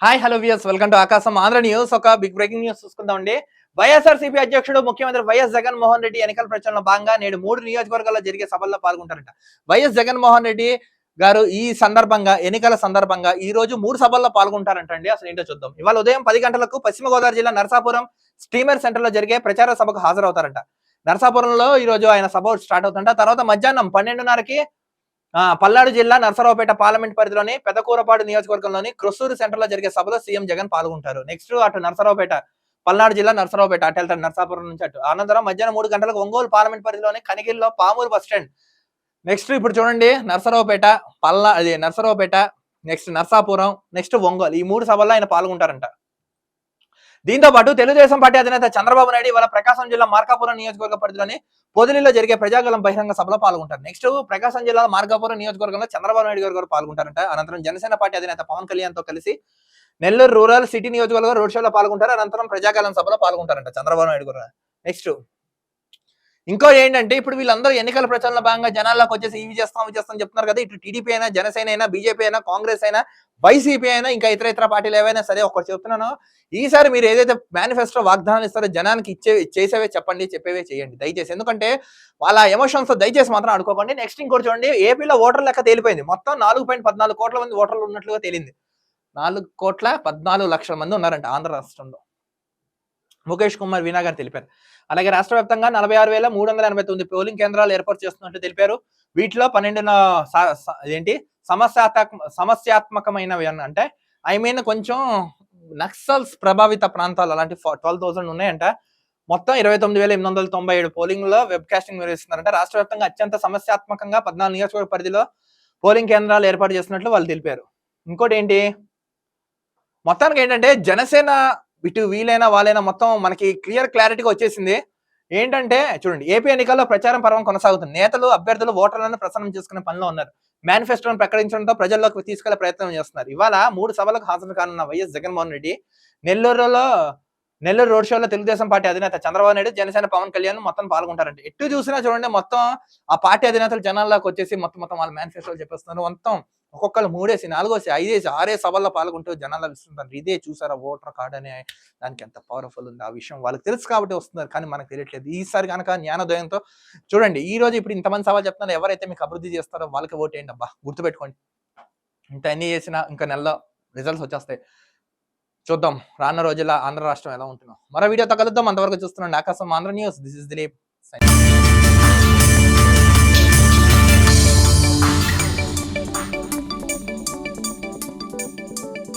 Hi hello viewers, welcome to ఆకాశం Andhra news. ఒక big breaking news చూసుకుందామండి. YSRCP అధ్యక్షుడు ముఖ్యమంత్రి వైఎస్ జగన్మోహన్ రెడ్డి ఎన్నికల ప్రచారంలో భాగంగా నేడు 3 నియోజకవర్గాల్లో జరిగే సభల్లో పాల్గొంటారంట. వైఎస్ జగన్మోహన్ రెడ్డి గారు ఈ సందర్భంగా ఎన్నికల సందర్భంగా ఈ రోజు 3 సభల్లో పాల్గొంటారంటండి. అసలు ఏంటో చూద్దాం. ఇవాళ ఉదయం 10 గంటలకు పశ్చిమ గోదావరి జిల్లా నరసాపురం స్టీమర్ సెంటర్ లో జరిగే ప్రచార సభకు హాజరవుతారంట. నరసాపురంలో ఈ రోజు ఆయన సభ స్టార్ట్ అవుతుంట. తర్వాత మధ్యాహ్నం 12:30కి పల్నాడు జిల్లా నరసరావుపేట పార్లమెంట్ పరిధిలోని పెదకూరపాడు నియోజకవర్గంలోని క్రొసూరు సెంటర్ లో జరిగే సభలో సీఎం జగన్ పాల్గొంటారు. నెక్స్ట్ అటు నరసరావుపేట, పల్నాడు జిల్లా నరసరావుపేట అటు వెళ్తారు, నరసాపురం నుంచి అటు. అనంతరం మధ్యాహ్నం 3 గంటలకు ఒంగోలు పార్లమెంట్ పరిధిలోని కనిగిరిలో పామూరు బస్ స్టాండ్. నెక్స్ట్ ఇప్పుడు చూడండి, నరసరావుపేట, నరసరావుపేట, నెక్స్ట్ నరసాపురం, నెక్స్ట్ ఒంగోలు, ఈ 3 సభల్లో ఆయన పాల్గొంటారంట. దీంతో పాటు తెలుగుదేశం పార్టీ అధినేత చంద్రబాబు నాయుడు ఇవాళ ప్రకాశం జిల్లా మార్కాపురం నియోజకవర్గ పరిధిలోని పొదిలిలో జరిగే ప్రజాగలం బహిరంగ సభలో పాల్గొంటారు. నెక్స్ట్ ప్రకాశం జిల్లా మార్కాపురం నియోజకవర్గంలో చంద్రబాబు నాయుడు గారు కూడా పాల్గొంటారంట. అనంతరం జనసేన పార్టీ అధినేత పవన్ కళ్యాణ్ తో కలిసి నెల్లూరు రూరల్ సిటీ నియోజకవర్గంలో రోడ్ షోలో పాల్గొంటారు. అనంతరం ప్రజాగలం సభలో పాల్గొంటారంట చంద్రబాబు నాయుడు గారు. నెక్స్ట్ ఇంకో ఏంటంటే, ఇప్పుడు వీళ్ళందరూ ఎన్నికల ప్రచారంలో భాగంగా జనాల్లోకి వచ్చేసి ఇవి చేస్తాం చెప్తున్నారు కదా. ఇటు టీడీపీ అయినా, జనసేన అయినా, బీజేపీ అయినా, కాంగ్రెస్ అయినా, వైసీపీ అయినా, ఇంకా ఇతర పార్టీలు ఏవైనా సరే ఒకటి చెప్తున్నాను, ఈసారి మీరు ఏదైతే మేనిఫెస్టో వాగ్దానాలు ఇస్తారో జనానికి చేసేవే చెప్పండి, చెప్పేవే చేయండి దయచేసి. ఎందుకంటే వాళ్ళ ఎమోషన్స్ దయచేసి మాత్రం ఆడుకోకండి. నెక్స్ట్ ఇంకోటి చూడండి, ఏపీలో ఓటర్ లెక్క తేలిపోయింది. మొత్తం 4.14 కోట్ల మంది ఓటర్లు ఉన్నట్లుగా తేలింది. 4,14,00,000 మంది ఉన్నారంట ఆంధ్ర రాష్ట్రంలో. ముఖేష్ కుమార్ మీనా గారు తెలిపారు. అలాగే రాష్ట్ర వ్యాప్తంగా 46,389 పోలింగ్ కేంద్రాలు ఏర్పాటు చేస్తున్నట్టు తెలిపారు. వీటిలో 12 సమస్యాత్మకమైనవి అంటే కొంచెం నక్సల్స్ ప్రభావిత ప్రాంతాలు అలాంటి 12,000 ఉన్నాయంట. మొత్తం 29,897 పోలింగ్ లో వెబ్ కాస్టింగ్ నిర్వహిస్తున్నారంట. రాష్ట్ర వ్యాప్తంగా అత్యంత సమస్యాత్మకంగా 14 నియోజకవర్గ పరిధిలో పోలింగ్ కేంద్రాలు ఏర్పాటు చేస్తున్నట్లు వాళ్ళు తెలిపారు. ఇంకోటి ఏంటి, మొత్తానికి ఏంటంటే జనసేన ఇటు వీలైనా వాళ్ళైనా మొత్తం మనకి క్లారిటీగా వచ్చేసింది. ఏంటంటే చూడండి, ఏపీ ఎన్నికల్లో ప్రచారం పర్వం కొనసాగుతుంది. నేతలు, అభ్యర్థులు ఓటర్లను ప్రసన్నం చేసుకునే పనిలో ఉన్నారు. మేనిఫెస్టోను ప్రకటించడంతో ప్రజల్లోకి తీసుకెళ్లే ప్రయత్నం చేస్తున్నారు. ఇవాళ 3 సభలకు హాజరు కానున్న వైఎస్ జగన్మోహన్ రెడ్డి నెల్లూరు రోడ్ షోలో తెలుగుదేశం పార్టీ అధినేత చంద్రబాబు నాయుడు, జనసేన పవన్ కళ్యాణ్ మొత్తం పాల్గొంటారంటే. ఎటు చూసినా చూడండి, మొత్తం ఆ పార్టీ అధినేతలు జనాల్లోకి వచ్చేసి మొత్తం వాళ్ళ మేనిఫెస్టోలు చెప్పేస్తున్నారు. మొత్తం ఒక్కొక్కరు 3 4 5 6 సభల్లో పాల్గొంటూ జనాల్లో ఇస్తుంటారు. ఇదే చూసారా ఓటర్ కార్డ్ అనే దానికి ఎంత పవర్ఫుల్ ఉంది. ఆ విషయం వాళ్ళకి తెలుసు కాబట్టి వస్తున్నారు, కానీ మనకు తెలియట్లేదు. ఈసారి కనుక జ్ఞానోదయంతో చూడండి, ఈ రోజు ఇప్పుడు ఇంతమంది సభలు చెప్తున్నారు, ఎవరైతే మీకు అభివృద్ధి చేస్తారో వాళ్ళకి ఓటేయండి. అబ్బా, గుర్తుపెట్టుకోండి. ఇంత అన్ని చేసినా ఇంకా నెలలో రిజల్ట్స్ వచ్చేస్తాయి. చూద్దాం రానున్న రోజుల్లో ఆంధ్ర రాష్ట్రం ఎలా ఉంటుందో. మరో వీడియోతో కలుద్దాం. అంతవరకు చూస్తున్నాండి ఆకాశం Andhra news. This is Dilip.